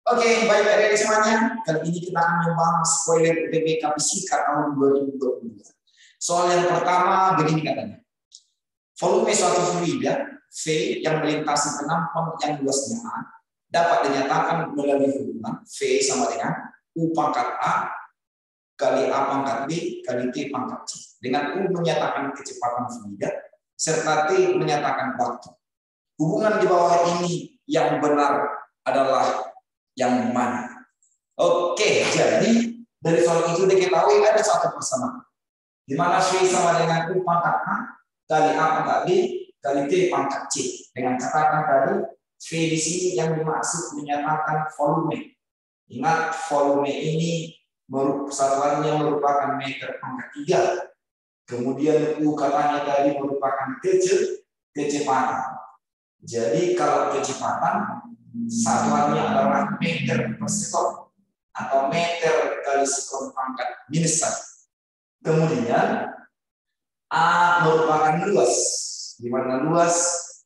Oke, baik adik-adik semuanya. Kali ini kita akan membahas spoiler UTBK Fisika tahun 2022. Soal yang pertama begini katanya. Volume suatu fluida V yang melintasi penampang yang luasnya A dapat dinyatakan melalui hubungan V sama dengan U pangkat A kali A pangkat B kali T pangkat C. Dengan U menyatakan kecepatan fluida serta T menyatakan waktu. Hubungan di bawah ini yang benar adalah yang mana? Oke, jadi dari soal itu diketahui ada satu persamaan. Di mana V sama dengan U pangkat A kali A pangkat B kali T pangkat C. Dengan catatan tadi V di sini yang dimaksud menyatakan volume. Ingat volume ini satuannya merupakan meter pangkat 3. Kemudian U katanya tadi merupakan kecepatan. Jadi kalau kecepatan satuannya adalah meter per sekon atau meter kali sekon pangkat minus 1. Kemudian A merupakan luas, di mana luas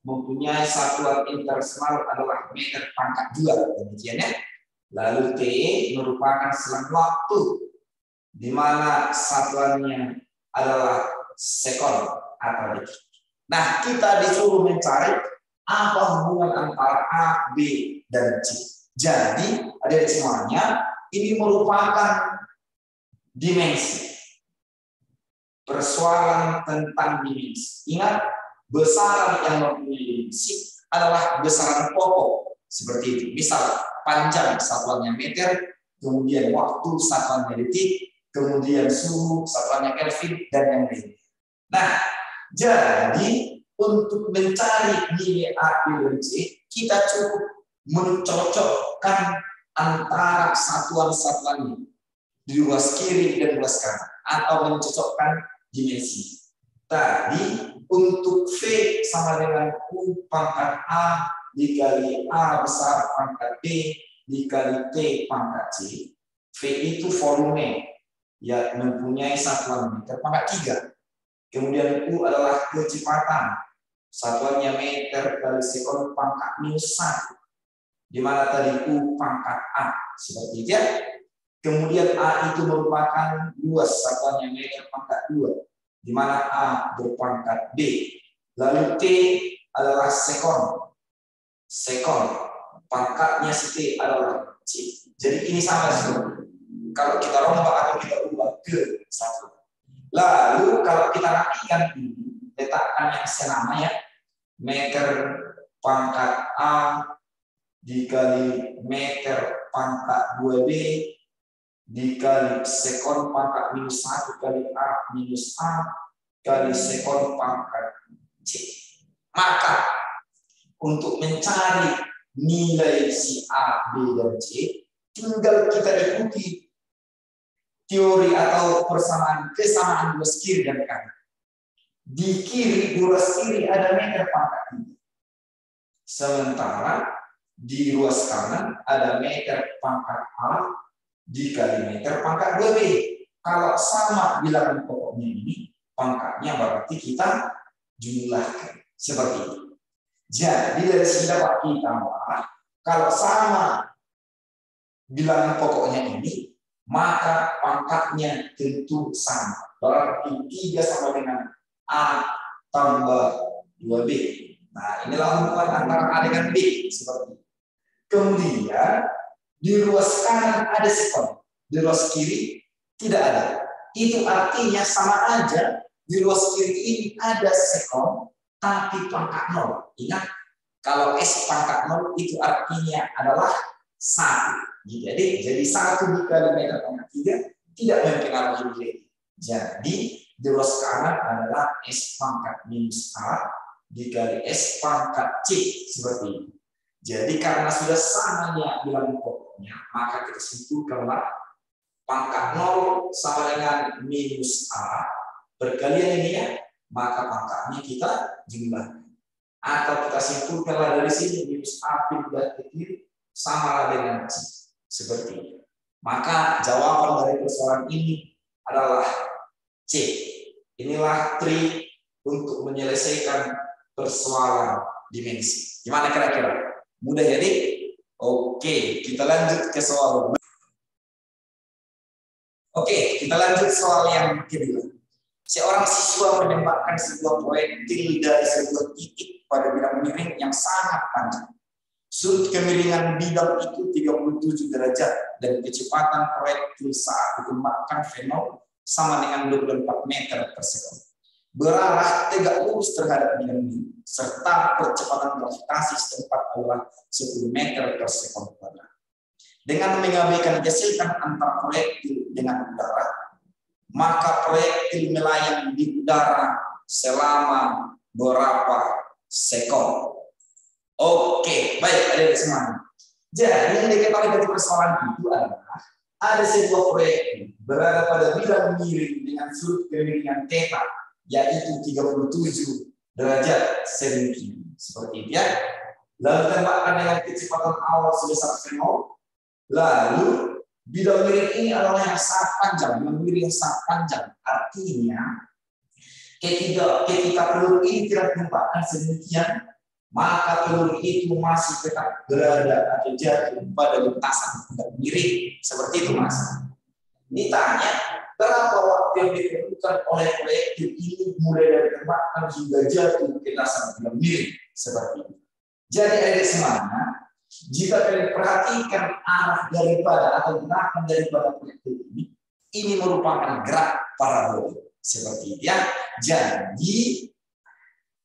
mempunyai satuan internasional adalah meter pangkat 2. Demikian ya. Lalu T merupakan selang waktu, di mana satuannya adalah sekon atau detik. Nah, kita disuruh mencari apa hubungan antara A, B, dan C. Jadi, adik-adik semuanya, ini merupakan dimensi. Persoalan tentang dimensi. Ingat, besaran yang mempunyai dimensi adalah besaran pokok. Seperti itu. Misal, panjang satuannya meter, kemudian waktu satuannya detik, kemudian suhu satuannya Kelvin, dan yang lain. Nah, jadi untuk mencari nilai A, B, dan C, kita cukup mencocokkan antara satuan-satuannya di ruas kiri dan ruas kanan, atau mencocokkan dimensi. Tadi untuk V sama dengan U pangkat A dikali A besar pangkat B dikali T pangkat C. V itu volume, ya mempunyai satuan meter pangkat 3. Kemudian U adalah kecepatan, satuannya meter kali sekon pangkat minus 1. Di mana tadi U pangkat A, seperti itu ya. Kemudian A itu merupakan luas, satuannya meter pangkat 2. Di mana A berpangkat B. Lalu T adalah sekon. Sekon, pangkatnya T adalah C. Jadi ini sama seperti kalau kita rombak atau kita ubah ke satu. Lalu kalau kita rapikan ini, letakkan yang senamanya meter pangkat A dikali meter pangkat 2B dikali sekon pangkat minus 1 kali A minus A kali sekon pangkat C. Maka untuk mencari nilai si A, B, dan C, tinggal kita ikuti teori atau kesamaan ruas kiri dan kanan. Di kiri, ruas kiri ada meter pangkat 3. Sementara di ruas kanan ada meter pangkat A dikali meter pangkat 2B. Kalau sama bilangan pokoknya ini, pangkatnya berarti kita jumlahkan. Seperti itu. Jadi dari sini dapat kita bahwa kalau sama bilangan pokoknya ini, maka pangkatnya tentu sama. Berarti 3 sama dengan A tambah 2B. Nah, inilah hubungan antara A dengan B. Seperti itu. Kemudian, di ruas kanan ada sekon. Di ruas kiri tidak ada. Itu artinya sama aja. Di ruas kiri ini ada sekon, tapi pangkat 0. Ingat, kalau S pangkat 0 itu artinya adalah 1. Jadi 1 dikali meter pangkat 3 tidak mempengaruhi nilai. Jadi di ruas kanan adalah S pangkat minus A dikali S pangkat C seperti ini. Jadi karena sudah samanya bilangan pokoknya, maka kita simpulkanlah pangkat 0 sama dengan minus A berkalian ini ya, maka pangkatnya kita jumlahkan. Atau kita simpulkanlah dari sini minus A pindah ke kiri sama dengan C. Seperti itu. Maka jawaban dari persoalan ini adalah C. Inilah trik untuk menyelesaikan persoalan dimensi. Gimana kira-kira? Mudah jadi? Oke. Oke, kita lanjut ke soal. Oke, kita lanjut soal yang kedua. Seorang siswa menembakkan sebuah proyektil dari sebuah titik pada bidang miring yang sangat panjang. Sudut kemiringan bidang itu 37 derajat dan kecepatan proyektil saat ditembakkan V0 sama dengan 24 meter per sekon. Berarah tegak lurus terhadap bidang miring, serta percepatan gravitasi setempat adalah 10 meter per sekon kuadrat. Dengan mengabaikan gesekan antar proyektil dengan udara, maka proyektil melayang di udara selama berapa sekon. Oke, baik, adik-adik semua. Jadi yang diketahui dari persoalan itu adalah ada sebuah proyektil berada pada bidang miring dengan sudut kemiringan θ, yaitu 37 derajat sedemikian. Seperti itu ya. Lalu tembakkan dengan kecepatan awal sebesar V0. Lalu bidang miring ini adalah yang sangat panjang, bidang miring yang sangat panjang. Artinya ketika peluru ini tidak ditembakkan sedemikian, maka peluru itu masih tetap berada atau jatuh pada lintasan bidang miring. Seperti itu Mas. Ditanya berapa waktu yang diperlukan oleh proyektil ini mulai dari tembakan hingga jatuh ke dasar bidang miring. Seperti itu. Jadi adik semuanya, jika kalian perhatikan arah daripada atau gerakan daripada proyektil ini merupakan gerak parabola seperti itu ya. Jadi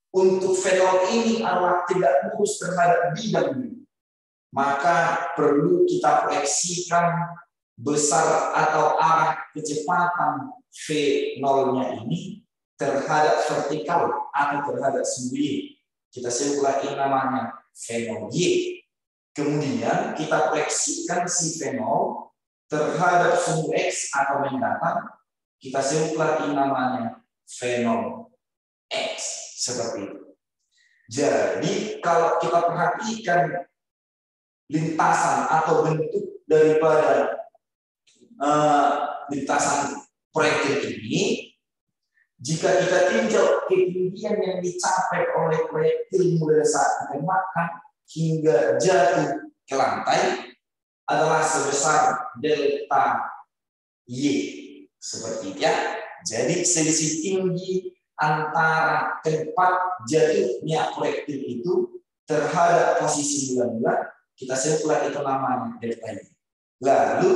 untuk V0 ini adalah tidak lurus terhadap bidang ini, maka perlu kita proyeksikan besar atau arah kecepatan V0-nya ini terhadap vertikal atau terhadap sumbu Y. Kita sebut lagi namanya V0Y. Kemudian kita proyeksikan si V0 terhadap sumbu X atau mendatar, kita sebut lagi namanya V0X. Seperti itu. Jadi kalau kita perhatikan lintasan atau bentuk daripada lintasan proyektil ini, jika kita tinjau ketinggian yang dicapai oleh proyektil mulai saat ditembakkan hingga jatuh ke lantai adalah sebesar delta Y. Seperti itu ya. Jadi selisih tinggi antara tempat jatuhnya proyektil itu terhadap posisi bulan-bulan, kita sebutlah itu namanya delta Y. Lalu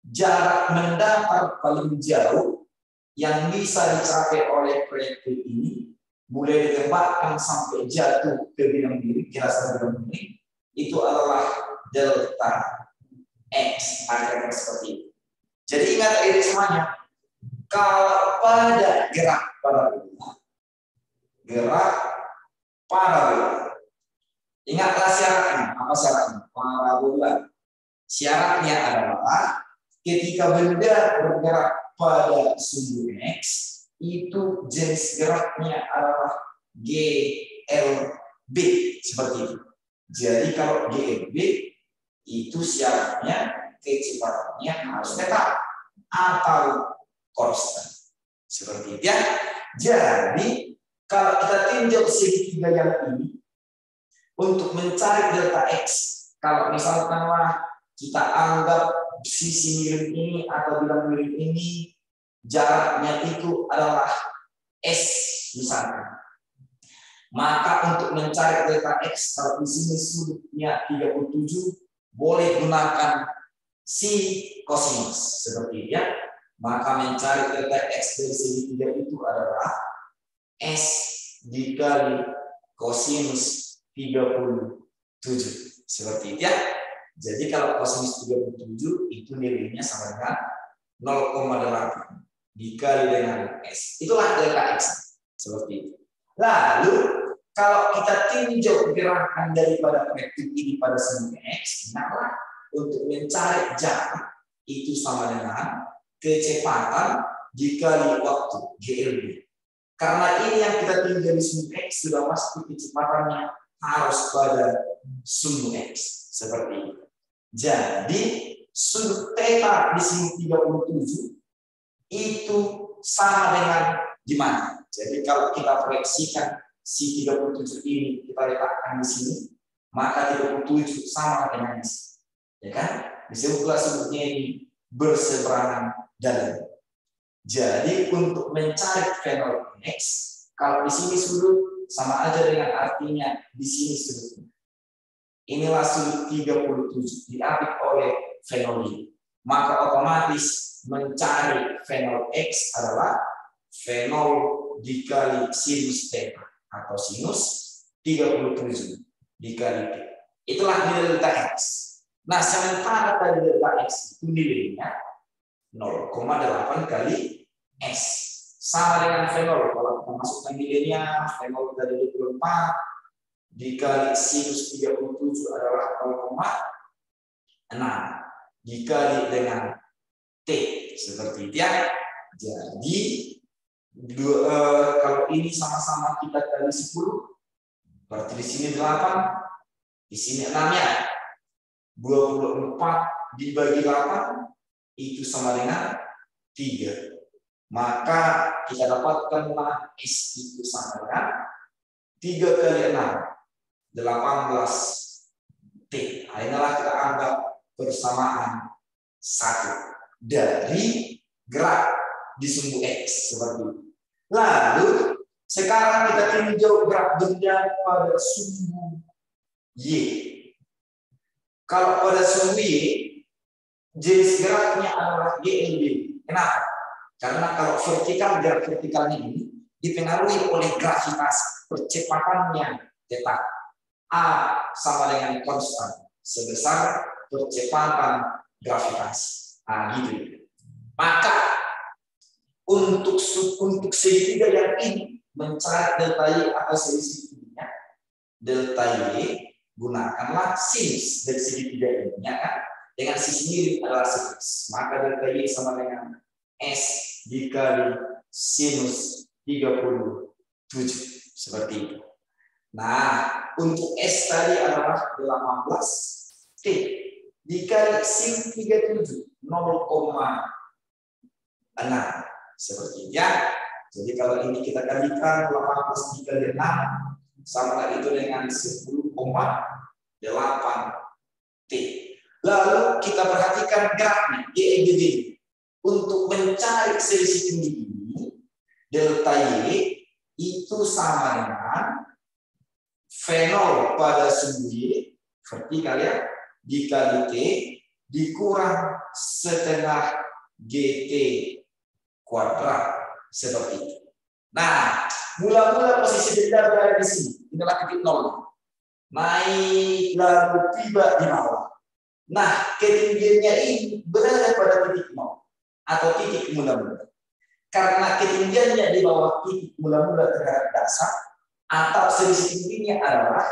jarak mendatar paling jauh yang bisa dicapai oleh proyektil ini mulai ditembakkan sampai jatuh ke bidang miring, ke dasar bidang miring, itu adalah delta X. Akhirnya seperti itu. Jadi ingat ini semuanya, kalau pada gerak parabola, ingatlah syaratnya. Apa syaratnya? Parabola. Syaratnya adalah ketika benda bergerak pada sumbu X, itu jenis geraknya adalah GLB. Seperti itu. Jadi kalau GLB itu syaratnya kecepatannya harus tetap atau konstan. Seperti itu ya. Jadi kalau kita tinjau segitiga yang ini untuk mencari delta X, kalau misalkanlah kita anggap sisi miring ini atau bidang miring ini jaraknya itu adalah S misalkan, maka untuk mencari delta X, kalau di sini sudutnya 37, boleh gunakan si kosinus seperti ini ya. Maka mencari delta X dari segitiga itu adalah S dikali kosinus 37 seperti itu ya. Jadi kalau kosinus 37 itu nilainya sama dengan 0,8 dikali dengan S. Itulah delta X seperti itu. Lalu kalau kita tinjau gerakan daripada proyektil ini pada sumbu X, nah untuk mencari jarak itu sama dengan kecepatan dikali waktu GLB. Karena ini yang kita tinjau di sumbu X sudah pasti kecepatannya harus pada sumbu X seperti itu. Jadi sudut θ di sini 37 itu sama dengan gimana? Jadi kalau kita proyeksikan si 37 ini kita letakkan di sini, maka 37 sama dengan Ya kan? Disebutlah sudutnya ini berseberangan dalam. Jadi untuk mencari fenol X, kalau di sini sudut sama aja dengan artinya di sini sudutnya. Inilah sudut 37 diapit oleh fenol Y. Maka otomatis mencari fenol X adalah fenol dikali sinus theta atau sinus 37 dikali T. Itulah delta X. Nah, sementara tadi delta X itu nilainya 0,8 kali S. Sama dengan fenol. Kalau kita masukkan nilainya, fenol dari 24 dikali sinus 37 adalah 0,6 dikali dengan T. Seperti itu ya. Jadi, kalau ini sama-sama kita kali 10, berarti di sini 8, di sini 6 ya. 24 dibagi 8 itu sama dengan 3. Maka kita dapatkan S itu sama dengan 3 kali 6, 18 T. Inilah kita anggap persamaan 1 dari gerak di sumbu X seperti itu. Lalu sekarang kita tinjau gerak benda pada sumbu Y. Kalau pada sumbu Y, jenis geraknya adalah GLB. Kenapa? Karena kalau vertikal, gerak vertikalnya ini dipengaruhi oleh gravitasi. Percepatannya tetap A sama dengan konstan sebesar percepatan gravitasi. Nah, gitu. Maka untuk segitiga yang ini mencari delta Y atau selisih ininya, delta Y gunakanlah sinus dari segitiga ini, ya kan? Dengan sisi miring adalah sinus. Maka delta Y sama dengan S dikali sinus 37. Seperti itu. Nah, untuk S tadi adalah 18 T dikali sin 37, 0,6. Seperti itu ya. Jadi kalau ini kita kalikan 18 dikali 6 sama itu dengan 10,8 T. Lalu kita perhatikan geraknya GEGD. Untuk mencari selisih tinggi ini, delta Y itu sama dengan fenol pada sumbu Y vertikal ya dikali T dikurang setengah GT kuadrat seperti itu. Nah, mula-mula posisi benda berada di sini. Inilah titik nol. Naik lalu tiba di bawah. Nah, ketinggiannya ini berada pada titik nol atau titik mula-mula. Karena ketinggiannya di bawah titik mula-mula terhadap dasar atau selisih tingginya adalah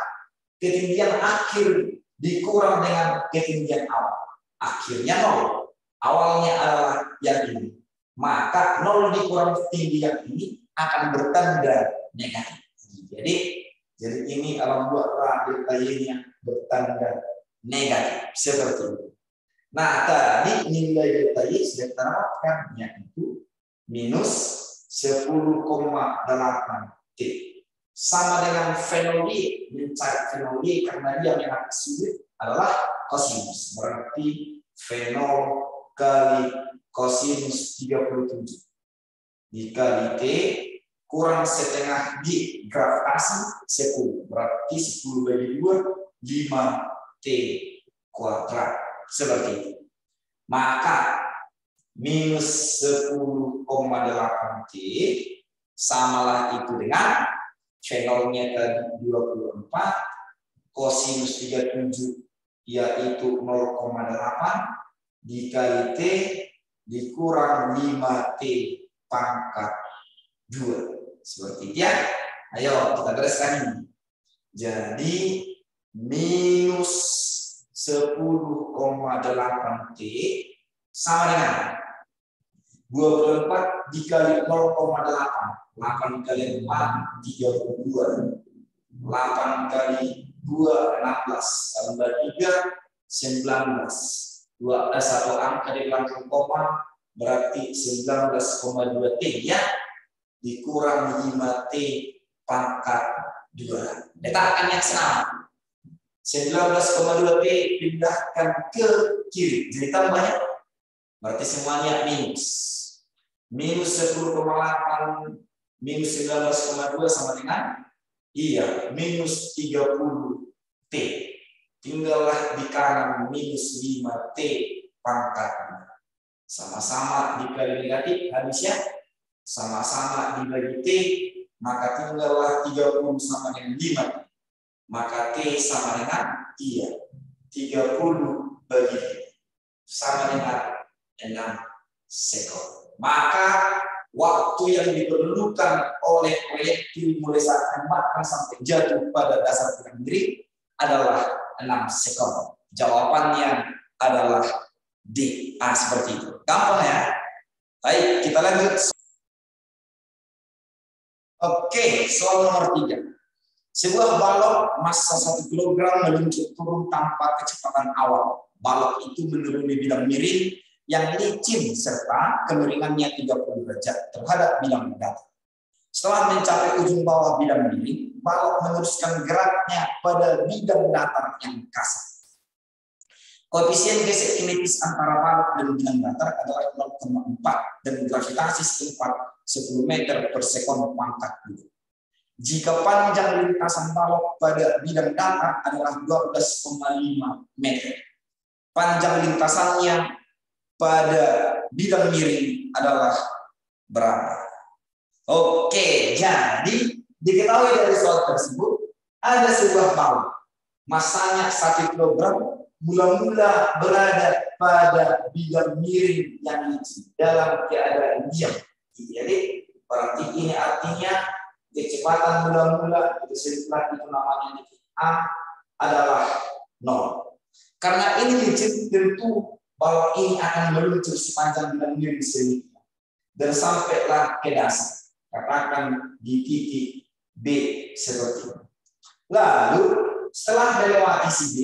ketinggian akhir dikurang dengan ketinggian awal. Akhirnya nol. Awalnya adalah yang ini. Maka nol dikurang tinggi yang ini akan bertanda negatif. Jadi ini alhamdulillah delta Y yang bertanda negatif seperti itu. Nah, tadi nilai delta Y sudah kita dapatkan yaitu minus 10,8 T. Sama dengan fenol Y, mencari fenol Y karena dia yang agak sulit adalah kosinus. Berarti fenol kali kosinus 37 dikali T kurang setengah G gravitasi 10. Berarti 10 bagi 2, 5 T kuadrat. Seperti itu. Maka minus 10,8 T samalah itu dengan fenolnya tadi 24 kosinus 37 yaitu 0,8 dikali T dikurang 5T pangkat 2. Seperti itu ya. Ayo kita bereskan ini. Jadi minus 10,8 T sama dengan 24 dikali 0,8. 8 kali 4, 32. 8 kali 2, 16. Tambah 3, 19. 1 angka di belakang koma berarti 19,2 T ya. Dikurang 5 T pangkat 2. Letakkan yang sama. 19,2 T pindahkan ke kiri. Jadi tambahnya. Berarti semuanya minus. Minus 10,8 minus 19,2 sama dengan minus 30 T. Tinggallah di kanan minus 5 T pangkat. Sama-sama dikali negatif habisnya sama-sama dibagi T, maka tinggallah 30 sama dengan 5 T. Maka T sama dengan 30 bagi T sama dengan 6 sekon. Maka waktu yang diperlukan oleh proyektil mulai saat tembakan sampai jatuh pada dasar tiang miring adalah 6 sekon. Jawabannya adalah D. Seperti itu. Gampang ya. Baik, kita lanjut. Oke, soal nomor 3. Sebuah balok massa 1 kg meluncur turun tanpa kecepatan awal. Balok itu menuruni bidang miring yang licin serta kemiringannya 30 derajat terhadap bidang datar. Setelah mencapai ujung bawah bidang miring, balok meneruskan geraknya pada bidang datar yang kasar. Koefisien gesek kinetis antara balok dan bidang datar adalah 0,4 dan gravitasi setempat 10 meter per sekon pangkat 2. Jika panjang lintasan balok pada bidang datar adalah 12,5 meter. Panjang lintasannya pada bidang miring adalah berapa? Oke, jadi diketahui dari soal tersebut ada sebuah balok. Massanya 1 kg mula-mula berada pada bidang miring yang licin dalam keadaan diam. Jadi berarti ini artinya kecepatan mula-mula itu setelah itu namanya titik A adalah 0. Karena ini licin, tentu balok ini akan meluncur sepanjang bidang miring sedemikian dan sampailah ke dasar. Katakan di titik B seperti ini. Lalu setelah melewati si B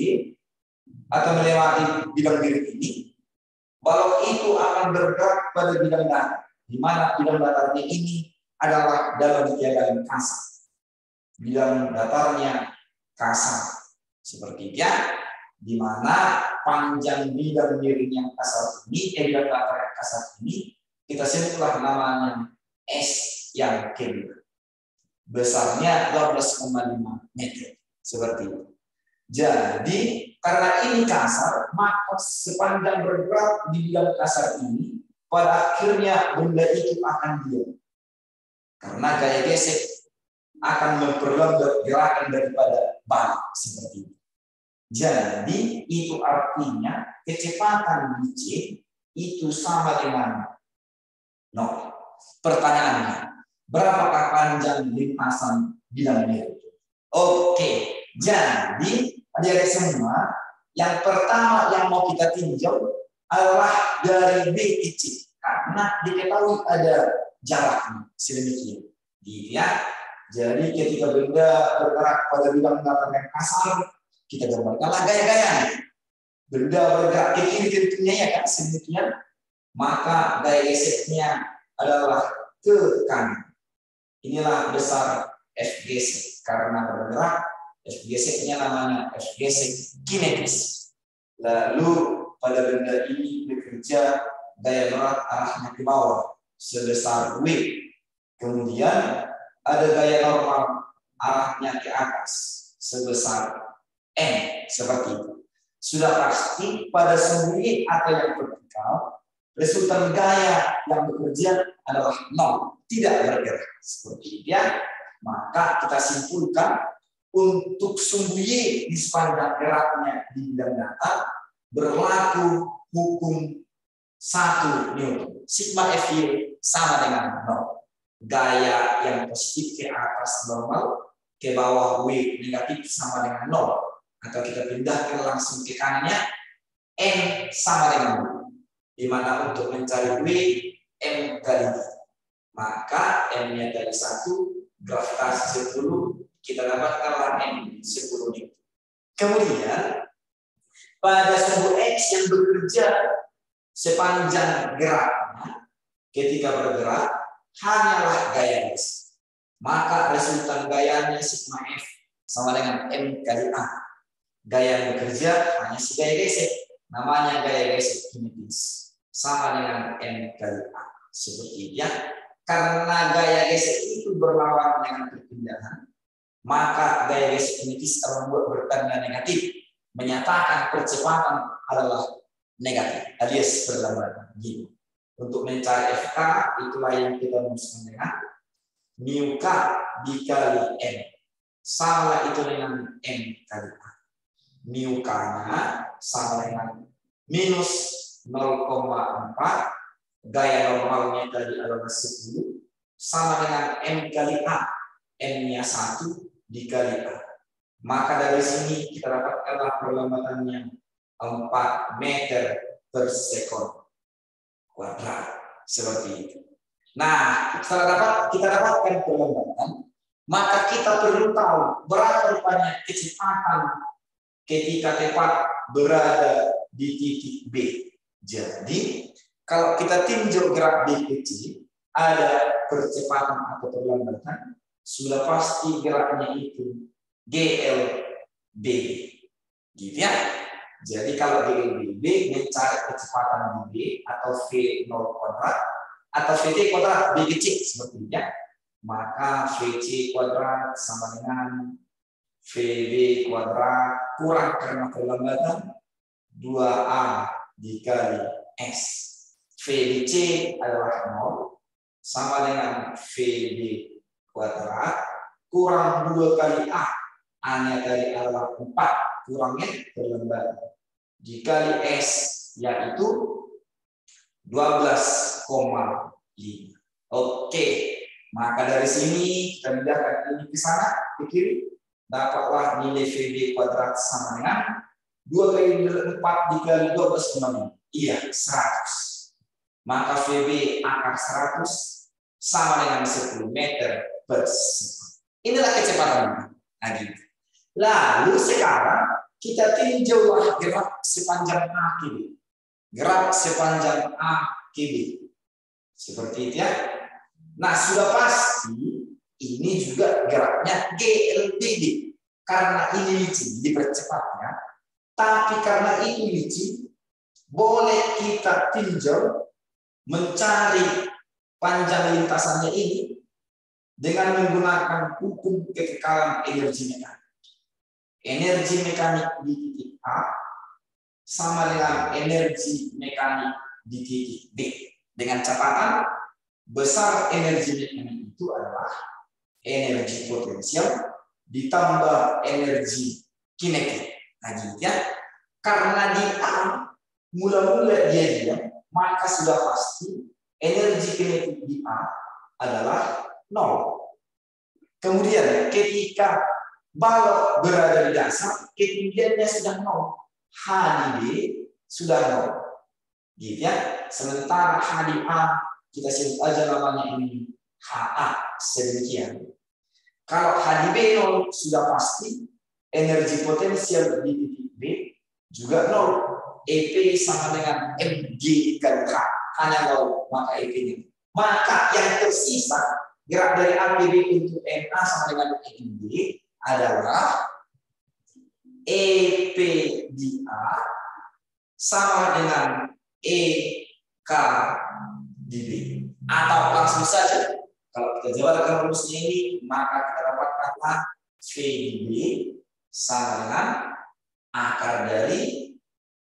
atau melewati bidang miring ini, balok itu akan bergerak pada bidang datar, di mana bidang datarnya ini adalah dalam keadaan kasar. Bidang datarnya kasar. Seperti di mana panjang bidang miring yang kasar ini, bidang datar yang kasar ini, kita sebutlah namanya S yang kiri. Besarnya 12,5 meter. Seperti itu. Jadi, karena ini kasar, maka sepanjang bergerak di bidang kasar ini, pada akhirnya benda itu akan diam. Karena gaya gesek akan memperlambat gerakan daripada balok seperti itu. Jadi itu artinya kecepatan di C itu sama dengan 0. Pertanyaannya, berapakah panjang lintasan bidang miring? Oke, jadi adik-adik semua, yang pertama yang mau kita tinjau adalah dari B ke C. Karena diketahui ada jaraknya sedemikian. Ya. Jadi ketika benda bergerak pada bidang datar yang kasar, kita gambarkanlah gaya-gayanya. Benda bergerak ke kiri tentunya ya kan sedemikian, maka gaya geseknya adalah ke kanan. Inilah besar F gesek karena bergerak. F geseknya namanya F gesek kinetis. Lalu pada benda ini bekerja gaya berat arahnya ke bawah sebesar W. Kemudian ada gaya normal arahnya ke atas sebesar N. Seperti itu. Sudah pasti pada sumbu Y atau yang vertikal, resultan gaya yang bekerja adalah 0, tidak bergerak. Seperti itu ya. Maka kita simpulkan untuk sumbu Y di sepanjang geraknya di bidang datar berlaku hukum 1 Newton. Sigma Fy sama dengan 0. Gaya yang positif ke atas normal, ke bawah W negatif sama dengan 0. Atau kita pindahkan langsung ke kanannya, N sama dengan 0. Di mana untuk mencari W, M kali 3. Maka M-nya dari 1, gravitasi 10, kita dapatkanlah M 10 Newton. Kemudian, pada sumbu X yang bekerja sepanjang geraknya, ketika bergerak, hanyalah gaya S. Maka resultan gayanya sigma F sama dengan M kali A. Gaya bekerja hanya si gaya gesek. Namanya gaya gesek kinetis. Sama dengan M kali A. Seperti itu ya. Karena gaya gesek itu berlawanan dengan perpindahan, maka gaya gesek kinetis membuat bertanda negatif. Menyatakan percepatan adalah negatif alias berlambatan. Gitu. Untuk mencari FK, itulah yang kita rumuskan dengan mu K dikali M. Sama itu dengan M kali A. Mu K-nya sama dengan minus 0,4. Gaya normalnya tadi adalah 10. Sama dengan M kali A. M-nya 1 dikali A. Maka dari sini kita dapatkanlah perlambatannya 4 meter per sekon kuadrat. Seperti itu. Nah, setelah kita dapatkan perlambatan, maka kita perlu tahu berapa rupanya kecepatan ketika tepat berada di titik B. Jadi, kalau kita tinjau gerak B ke C, ada percepatan atau perlambatan, sudah pasti geraknya itu GLB. Gitu ya. Jadi kalau GLB mencari kecepatan B atau V0 kuadrat atau VT kuadrat B kecil seperti ini, maka VC kuadrat sama dengan VB kuadrat kurang karena perlambatan 2A dikali S. VBC adalah 0 sama dengan VB kuadrat kurang 2 kali A. A-nya tadi adalah 4 kurangnya perlambatan dikali S yaitu 12,5. Oke, maka dari sini kita pindahkan ini ke sana ke kiri, dapatlah nilai VB kuadrat sama dengan 2 kali 4 dikali 12,5. Iya, 100. Maka VB akar 100 sama dengan 10 meter per sekon. Inilah kecepatannya. Nah, gitu. Lalu sekarang kita tinjaulah gerak sepanjang AKB. Gerak sepanjang AKB. Seperti itu ya. Nah, sudah pasti ini juga geraknya GLBD. Karena ini licin dipercepatnya. Tapi karena ini licin, boleh kita tinjau mencari panjang lintasannya ini dengan menggunakan hukum kekekalan energi mekanik. Energi mekanik di titik A sama dengan energi mekanik di titik B. Dengan catatan besar energi mekanik itu adalah energi potensial ditambah energi kinetik. Nah, gitu ya. Karena di A mula-mula dia diam, maka sudah pasti energi kinetik di A adalah 0. Kemudian ketika balok berada di dasar, ketinggiannya sudah 0. H di B sudah 0. Gitu ya. Sementara H di A, kita sebut aja namanya ini HA. Sedemikian. Kalau H di B 0, sudah pasti energi potensial di titik B juga 0. EP sama dengan MG dikali H. Hanya 0, maka EP-nya. Maka yang tersisa, gerak dari ABB untuk NA sama dengan MB adalah EP di A sama dengan EK di B. Atau langsung saja, kalau kita jabarkan rumusnya ini, maka kita dapatkanlah V di B sama dengan akar dari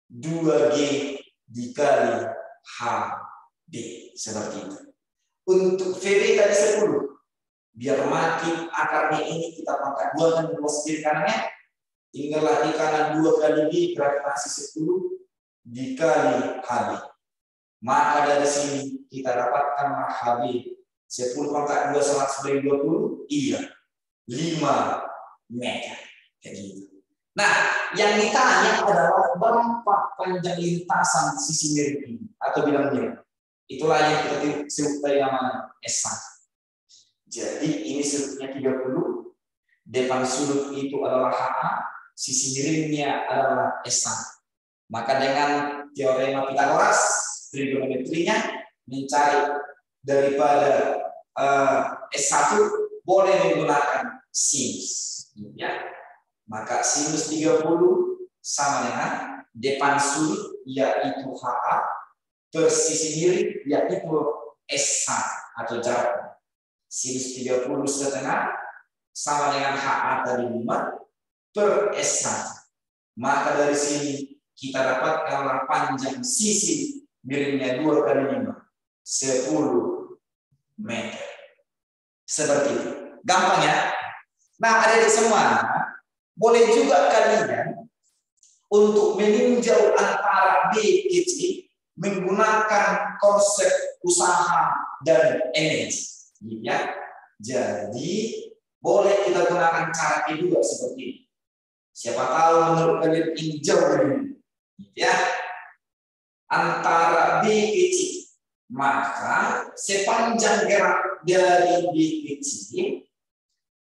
2G dikali HB. Seperti itu. Untuk VB tadi 10. Biar mati akarnya ini kita pangkat 2 dan luas kiri kanannya. Tinggallah di kanan 2 kali B gravitasi 10 dikali HB. Maka dari sini kita dapatkan HB 10 pangkat 2 sama sebagai 20. Iya. 5 meter. Kayak gitu. Nah, yang ditanya adalah berapa panjang lintasan sisi miring ini atau bilang miring. Itulah yang kita sebut tadi namanya S1. Jadi ini sudutnya 30, depan sudut itu adalah HA, sisi miringnya adalah S1. Maka dengan teorema Pythagoras, trigonometrinya mencari daripada S1 boleh menggunakan sinus. Ya. Maka sinus 30 sama dengan depan sudut yaitu HA per sisi miring yaitu SH atau jarak. Sinus 30 setengah sama dengan HA tadi 5 per SH. Maka dari sini kita dapatkan panjang sisi miringnya 2 kali 5, 10 meter. Seperti itu. Gampang ya? Nah, adik-adik semua, boleh juga kalian untuk meninjau antara B ke C menggunakan konsep usaha dan energi. Ya. Jadi, boleh kita gunakan cara kedua seperti ini. Siapa tahu menurut kalian ini jauh lebih ya. Antara B ke C. Maka sepanjang gerak dari B ke C,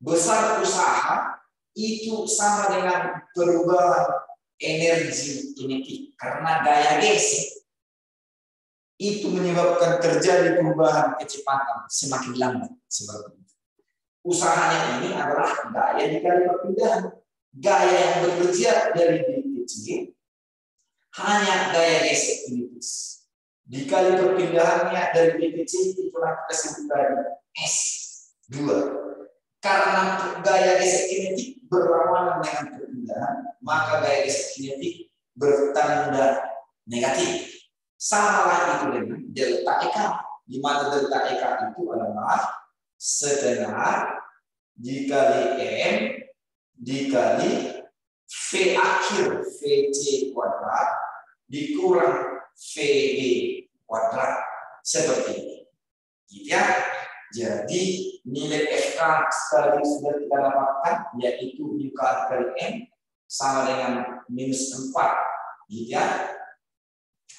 besar usaha itu sama dengan perubahan energi kinetik karena gaya gesek itu menyebabkan terjadi perubahan kecepatan semakin lambat seperti itu. Usahanya ini adalah gaya dikali perpindahan. Gaya yang bekerja dari B ke C hanya gaya gesek kinetis. Dikali perpindahannya dari B ke C itu kita sebutkan S2. Karena gaya gesek kinetik berlawanan dengan perpindahan, maka gaya gesek kinetik bertanda negatif. Sama lah itu dengan delta EK, di mana delta EK itu adalah setengah dikali M dikali V akhir VC kuadrat dikurang VB kuadrat seperti ini. Gitu ya. Jadi nilai FK tadi sudah kita dapatkan yaitu UK kali M sama dengan minus 4 gitu ya.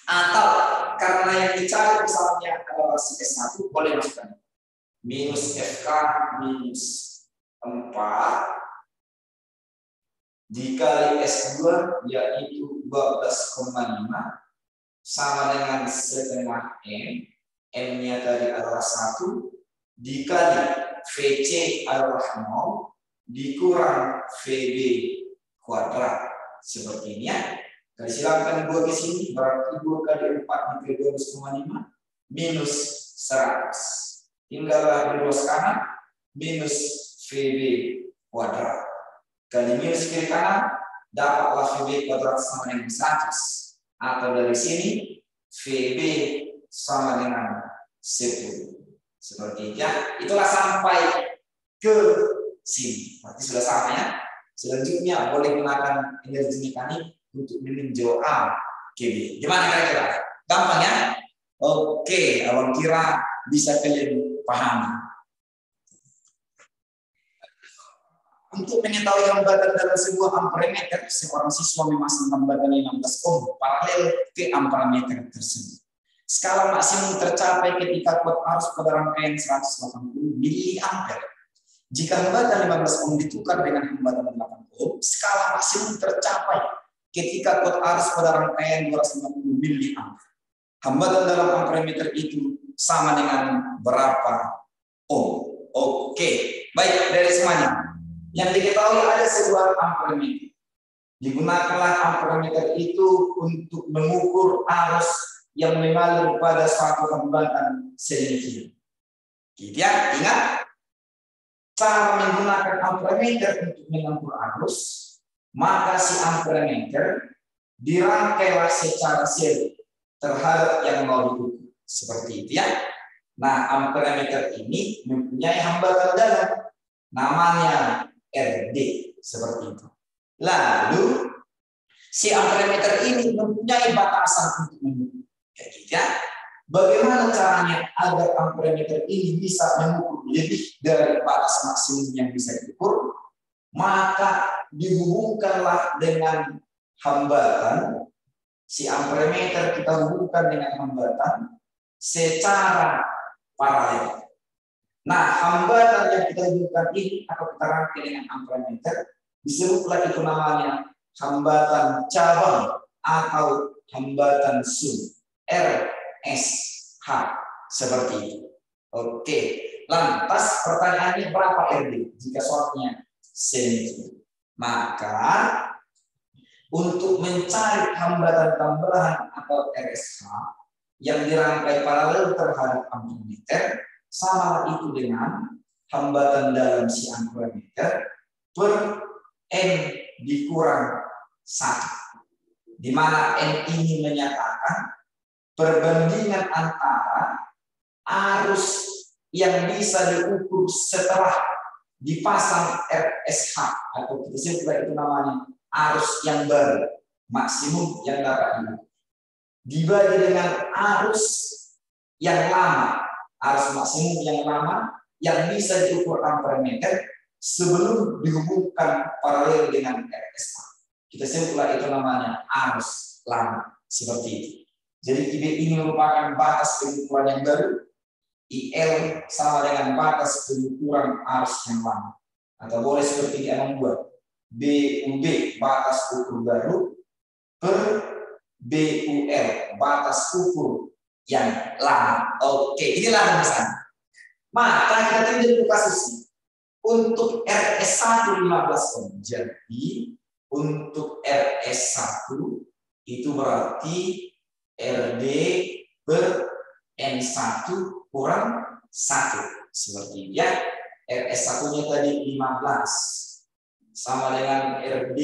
Atau karena yang dicari misalnya adalah S1 boleh masukkan minus FK minus 4 dikali S2 yaitu 12,5 sama dengan setengah M. M-nya tadi adalah 1 dikali VC adalah 0 dikurang VB kuadrat seperti ini ya. Kali silakan 2 ke sini berarti 2 kali 4 dikali 12,5 minus 100. Tinggallah di luas kanan minus VB kuadrat. Kali minus kiri kanan dapatlah VB kuadrat sama dengan 100. Atau dari sini VB sama dengan 10. Seperti itu ya. Itulah sampai ke sini. Berarti sudah sama ya. Selanjutnya boleh gunakan energi mekanik untuk meninjau A ke B. Gimana kira-kira? Gampang ya? Oke, awal kira bisa kalian pahami. Untuk mengetahui hambatan dalam sebuah amperemeter, seorang siswa memasang hambatan 15 ohm paralel ke amperemeter tersebut. Skala maksimum tercapai ketika kuat arus pada rangkaian 180 mA. Jika hambatan 15 ohm ditukar dengan hambatan 8 ohm, skala maksimum tercapai ketika kuat arus pada rangkaian 250 mA. Hambatan dalam amperemeter itu sama dengan berapa ohm? Oke, baik dari semuanya. Yang diketahui ada sebuah amperemeter. Digunakanlah amperemeter itu untuk mengukur arus yang mengalir pada suatu hambatan sedemikian. Gitu ya, ingat cara menggunakan amperemeter untuk mengukur arus, maka si amperemeter dirangkailah secara seri terhadap yang mau diukur. Seperti itu ya. Nah, amperemeter ini mempunyai hambatan dalam namanya RD seperti itu. Lalu si amperemeter ini mempunyai batasan untuk mengukur. Kayak gitu ya. Bagaimana caranya agar amperemeter ini bisa mengukur lebih dari batas maksimum yang bisa diukur? Maka dihubungkanlah dengan hambatan. Si amperemeter kita hubungkan dengan hambatan secara paralel. Nah, hambatan yang kita hubungkan ini atau kita rangkai dengan amperemeter disebutlah itu namanya hambatan cabang atau hambatan sum. RSH seperti itu. Oke, lantas pertanyaannya berapa RD jika soalnya sedemikian? Maka untuk mencari hambatan tambahan atau RSH yang dirangkai paralel terhadap ampermeter, sama itu dengan hambatan dalam si ampermeter per N dikurang 1. Di mana N ini menyatakan perbandingan antara arus yang bisa diukur setelah dipasang RSH atau kita sebut itu namanya arus yang baru maksimum yang dapat diukur dibagi dengan arus yang lama, arus maksimum yang lama yang bisa diukur ampermeter sebelum dihubungkan paralel dengan RSH. Kita sebutlah itu namanya arus lama, seperti itu. Jadi IB ini merupakan batas pengukuran yang baru, IL sama dengan batas pengukuran arus yang lama. Atau boleh seperti yang membuat BUB batas ukur baru per BUL batas ukur yang lama. Oke, inilah misalnya. Maka kita tinjau kasusnya. Untuk RS1 15 ohm. Jadi untuk RS1 itu berarti RD per N1 kurang 1. Seperti ya. RS1-nya tadi 15. Sama dengan RD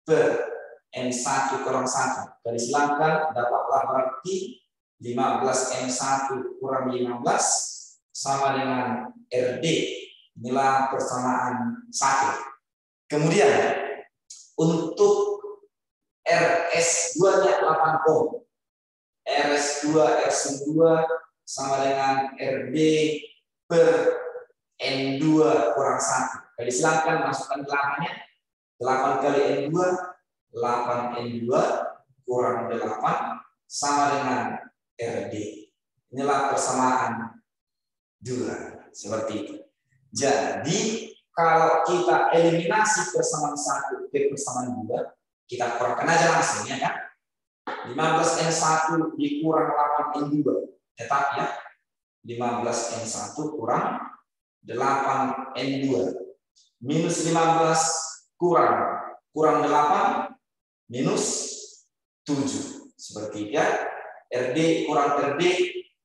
per N1 kurang 1. Dari silangkan dapatlah berarti 15 N1 kurang 15 sama dengan RD. Inilah persamaan 1. Kemudian untuk RS2-nya 8 ohm. RS2 R2 sama dengan RD per N2 kurang 1. Jadi silahkan masukkan 8-nya. 8 kali N2, 8 N2 kurang 8 sama dengan RD. Inilah persamaan 2. Seperti itu. Jadi kalau kita eliminasi persamaan 1 ke persamaan 2, kita kurangkan aja langsung ya kan. 15 N1 dikurang 8 N2. Tetap ya. 15 N1 kurang 8 N2. Minus 15 kurang 8 minus 7. Seperti itu ya. RD kurang RD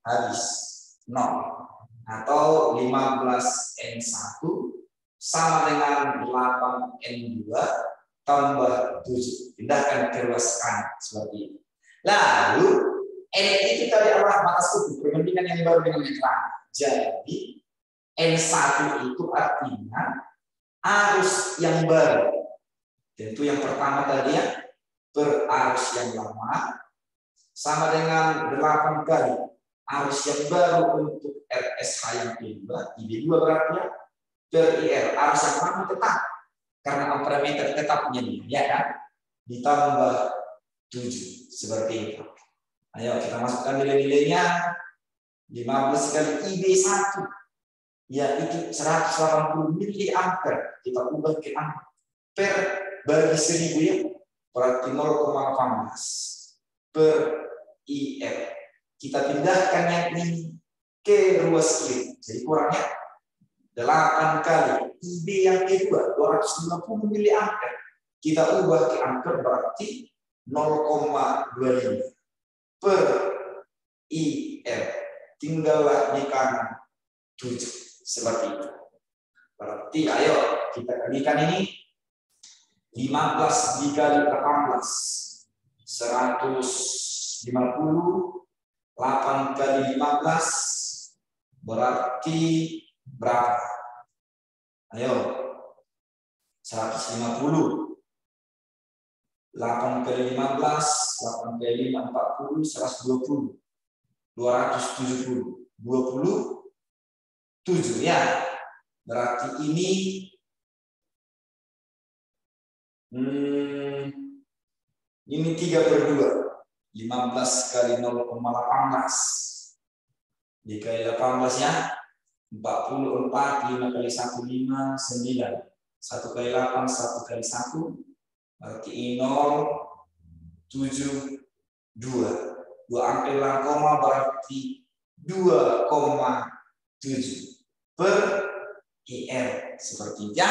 habis 0. Atau 15 N1 sama dengan 8 N2 tambah 7. Pindahkan ke ruas kanan seperti ini. Lalu N itu tadi adalah batas ukur perbandingan yang baru dengan yang lama. Jadi N1 itu artinya arus yang baru. Tentu yang pertama tadi ya per arus yang lama sama dengan 8 kali arus yang baru untuk RSH yang kedua, IB2 berarti ya, per IR arus yang lama tetap karena ampermeter tetapnya dia, ya kan? Ditambah 7 seperti itu. Ayo kita masukkan nilai-nilainya. 15 kali IB1 yaitu 180 miliampere. Kita ubah ke ampere bagi 1000 ya, berarti 0,18 per IR. Kita pindahkan yang ini ke ruas kiri. Jadi kurangnya 8 kali IB yang kedua 250 miliampere. Kita ubah ke ampere berarti 0,25 per IR. Tinggallah di kanan 7 seperti itu. Berarti ayo kita kalikan ini 15 dikali 18 150, 8 kali 15 berarti berapa? Ayo 150, 8 kali 15, 8 kali 5, 40, 120, 270, 27 ya. Berarti ini ini 3/2. 15 kali 0,18 dikali 18 ya. 44, 5 kali 1, 5, 9. 1 kali 8, 1 kali 1. Berarti 0, 7, 2. 2 angka dalam koma berarti 2,7 per IR. Seperti itu.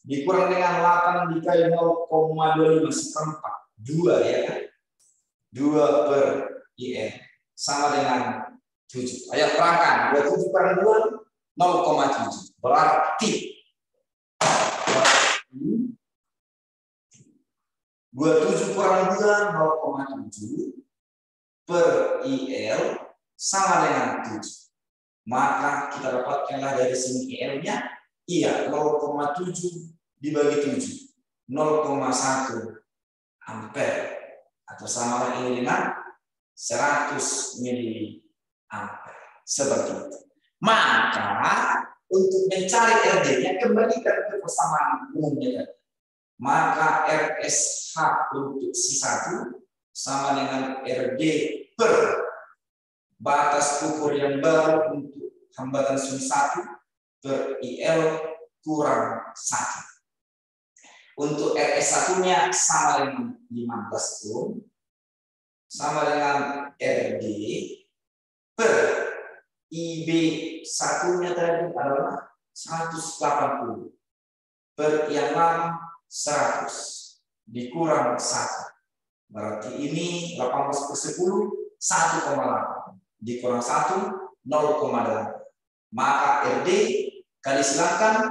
dikurang dengan 8 dikali 0,25 seperempat. 2 ya kan? 2 per IN sama dengan 7. Ayo terangkan, 27 kurang 2, 0,7. Berarti 27 kurang 2, 0,7 per IL sama dengan 7. Maka kita dapatkanlah dari sini IL-nya, iya 0,7 dibagi 7, 0,1 ampere atau sama ini dengan 100 miliampere. Seperti itu. Maka untuk mencari RD-nya kembalikan ke persamaan umumnya. Maka RSH untuk Si1 sama dengan RD per batas ukur yang baru untuk hambatan sum 1 per IL kurang 1. Untuk RS1-nya sama dengan 15 ohm sama dengan RD per IB1-nya tadi adalah 180 per yang lama 100 dikurang 1. Berarti ini 18 per 10, 1,8. Dikurang 1, 0,8. Maka RD kali silakan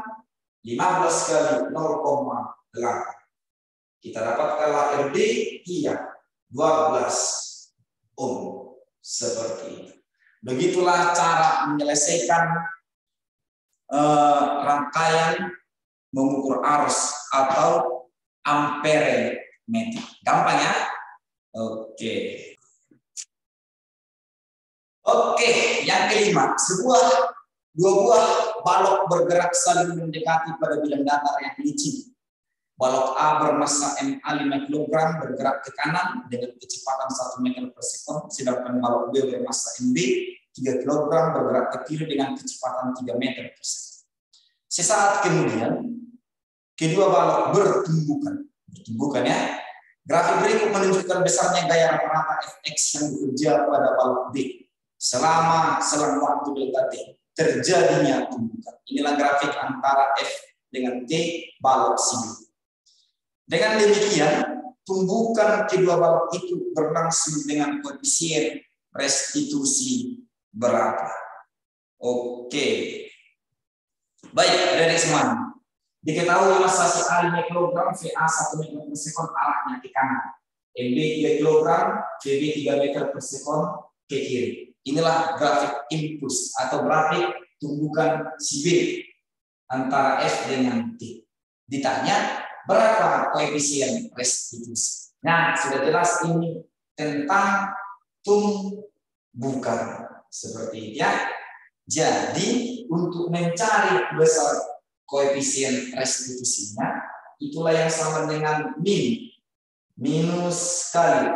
15 kali 0,8. Kita dapatkanlah RD, iya 12 ohm. Seperti itu. Begitulah cara menyelesaikan rangkaian mengukur arus atau ampere meter. Gampang ya? Oke. Oke, yang kelima, dua buah balok bergerak saling mendekati pada bidang datar yang licin. Balok A bermassa MA 5 kg bergerak ke kanan dengan kecepatan 1 meter per sekon, sedangkan balok B bermassa MB 3 kg bergerak ke kiri dengan kecepatan 3 meter per sekon. Sesaat kemudian, kedua balok bertumbukan ya. Grafik berikut menunjukkan besarnya gaya rata-rata Fx yang bekerja pada balok B selama selang waktu delta T terjadinya tumbukan. Inilah grafik antara F dengan T balok C. Dengan demikian, tumbukan kedua balok itu berlangsung dengan koefisien restitusi berapa? Oke. Baik, adik semuanya. Diketahui massa si A 5 kg, VA 1 meter per sekon arahnya ke kanan. MB 3 kg, VB 3 meter per sekon ke kiri. Inilah grafik impuls atau grafik tumbukan si B antara F dengan T. Ditanya berapa koefisien restitusi. Nah, sudah jelas ini tentang tumbukan seperti itu ya. Jadi untuk mencari besar koefisien restitusinya, itulah yang sama dengan minus kali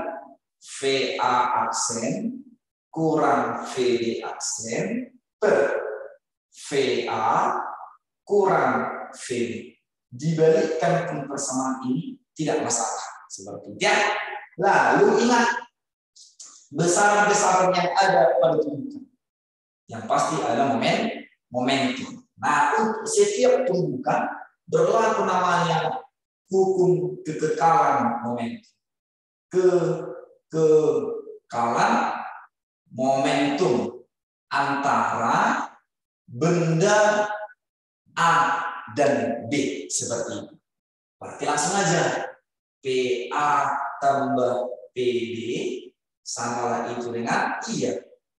VA aksen kurang VB aksen per VA kurang VB. Dibalikkan ke persamaan ini tidak masalah. Seperti itu. Lalu ingat besaran-besaran yang ada pada tumbukan. Yang pasti ada momentum. Nah, untuk setiap tumbukan berlaku namanya hukum kekekalan momentum. Kekekalan momentum antara benda A dan B seperti itu. Berarti langsung aja PA tambah PB sama itu dengan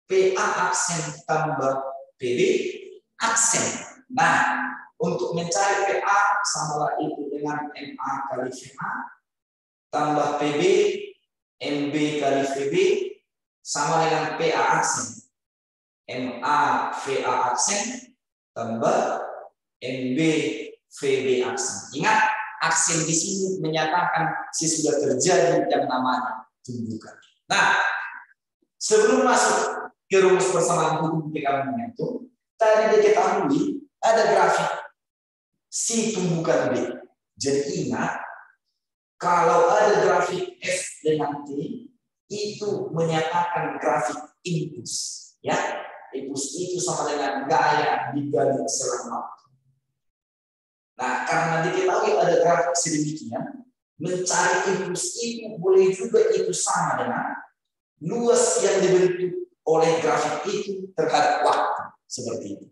PA aksen tambah PB aksen. Nah, untuk mencari PA sama itu dengan MA kali VA tambah PB MB kali VB sama dengan PA aksen. MA VA aksen tambah MB VB aksen. Ingat, aksen di sini menyatakan sesudah terjadi yang namanya tumbukan. Nah, sebelum masuk ke rumus persamaan hukum kekekalan momentum, tadi diketahui ada grafik si tumbukan B. Jadi ingat, kalau ada grafik F dengan T, itu menyatakan grafik impuls. Ya, impuls itu sama dengan gaya dibagi selang waktu. Nah, karena diketahui ada grafik sedemikian, mencari impuls itu boleh juga itu sama dengan luas yang dibentuk oleh grafik itu terhadap waktu, seperti itu.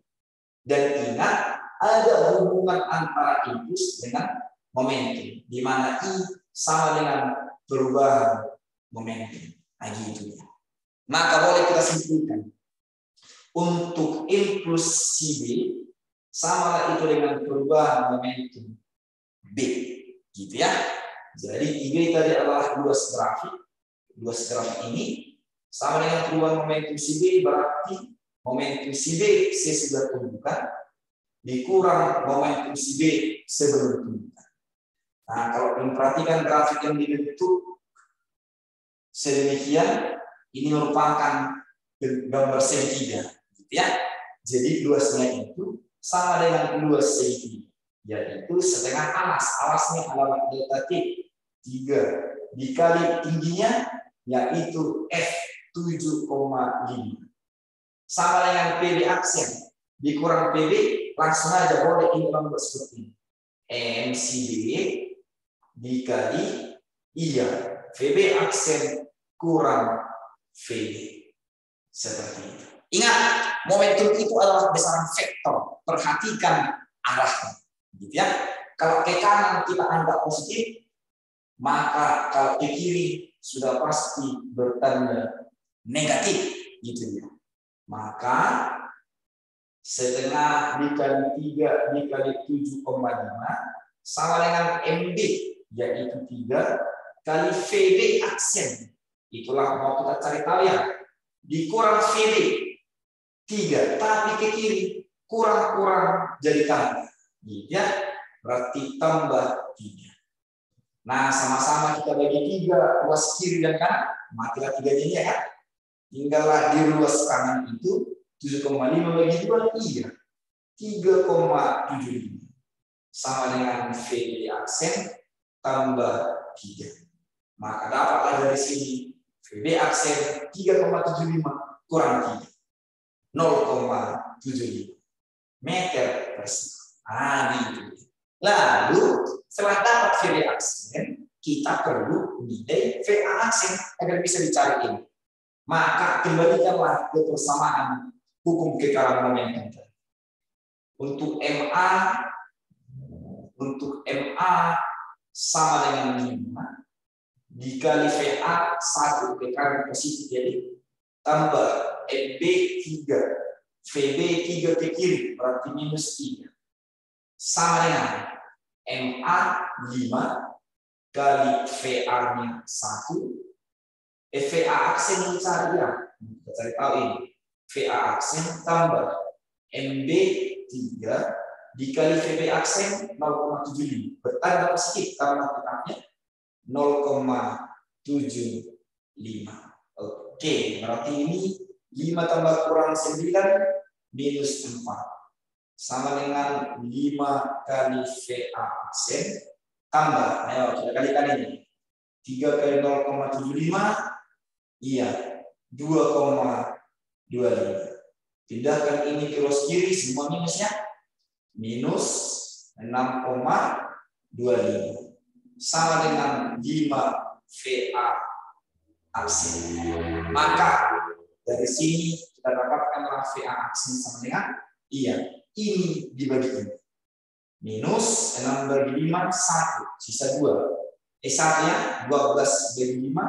Dan ingat, ada hubungan antara impuls dengan momentum, di mana I sama dengan perubahan momentum. Nah, gitu ya. Maka boleh kita simpulkan, untuk impuls si B sama itu dengan perubahan momentum B, gitu ya. Jadi I tadi adalah luas grafik. Luas grafik ini sama dengan perubahan momentum si B, berarti momentum si B sesudah tumbukan dikurang momentum si B sebelum tumbukan. Nah, kalau memperhatikan grafik yang dibentuk sedemikian, ini merupakan gambar segitiga, gitu ya. Jadi luasnya itu sama dengan luas segitiga, yaitu setengah alas. Alasnya adalah delta T 3 dikali tingginya, yaitu F 7,5 sama dengan PB aksen dikurang PB, langsung aja boleh ini membuat seperti ini. MCB dikali VB aksen kurang VB, seperti itu. Ingat, momentum itu adalah besaran vektor. Perhatikan arahnya, gitu ya. Kalau ke kanan kita anggap positif, maka kalau ke kiri sudah pasti bertanda negatif, gitu ya. Maka setengah dikali 3 dikali 7,5 sama dengan MB, yaitu 3 kali VB aksen. Itulah mau kita cari tahu ya. Dikurang VB 3, tapi ke kiri kurang jadi tambah. Ya, berarti tambah 3. Nah, sama-sama kita bagi 3, luas kiri dan kanan, matilah 3-nya ya kan? Tinggallah di luas kanan itu 7,5 bagi 2, 3. 3,75 sama dengan VB aksen tambah 3. Maka dapatlah dari sini VB aksen 3,75 kurang 3. 0,75 meter per sekon. Lalu setelah dapat VB aksen, kita perlu nilai VA aksen agar bisa dicari ini. Maka kembalikanlah ke persamaan hukum kekalan momentum. Untuk MA sama dengan 5 dikali VA 1 kekalan positif, jadi tambah MB 3 VB 3 ke kiri berarti minus 3 sama dengan MA 5 kali VA nya 1 VA aksen yang dicari ya, kita cari tahu ini VA aksen tambah MB 3 dikali VB aksen 0,75 bertanda positif karena tetapnya 0,75. Oke, berarti ini 5 tambah kurang 9 minus 4 sama dengan 5 kali VA aksen tambah, ayo kita kalikan ini 3 kali 0,75 iya 2,25. Pindahkan ini ke luas kiri, semua minusnya minus 6,25 sama dengan 5 VA aksen. Maka dari sini kita dapatkanlah VA aksen sama dengan ini dibagi ini. Minus 6 bagi 5 1, sisa 2. Nya 12 bagi 5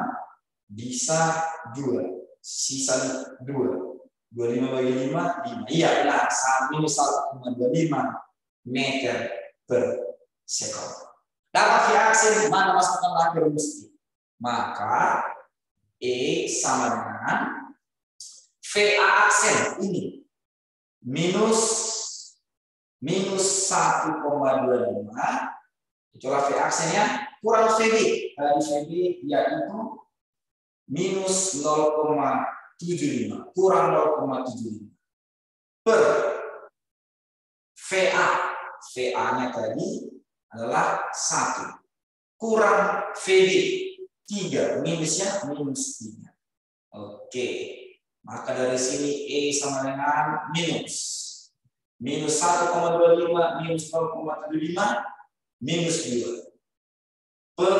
bisa 2, sisa 2. 25 bagi 5, 5. Iya benar, minus 1,25 meter per sekon. Dapat VA aksen, mana masukkanlah ke rumus ini. Maka E sama dengan VA aksen ini minus 1,25, itulah VA aksennya kurang VB. Dari VB yaitu minus 0,75 kurang 0,75 per VA-nya tadi adalah 1 kurang VB 3, minusnya minus 3. Oke, maka dari sini E sama dengan minus minus 1,25 minus 0,75 minus 2 per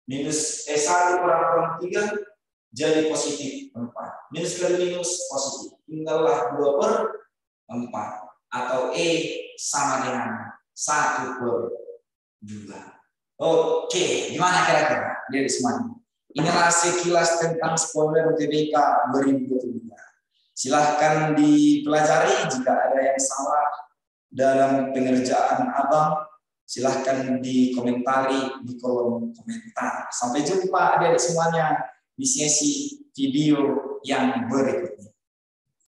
minus 1 kurang 3 jadi positif 4. Minus kali minus positif. Tinggallah 2 per 4 atau E sama dengan 1 per 2. Oke, gimana kira-kira dari semuanya? Inilah sekilas tentang spoiler UTBK 2023. Silahkan dipelajari jika ada yang salah dalam pengerjaan Abang. Silahkan dikomentari di kolom komentar. Sampai jumpa adik-adik semuanya di sesi video yang berikutnya.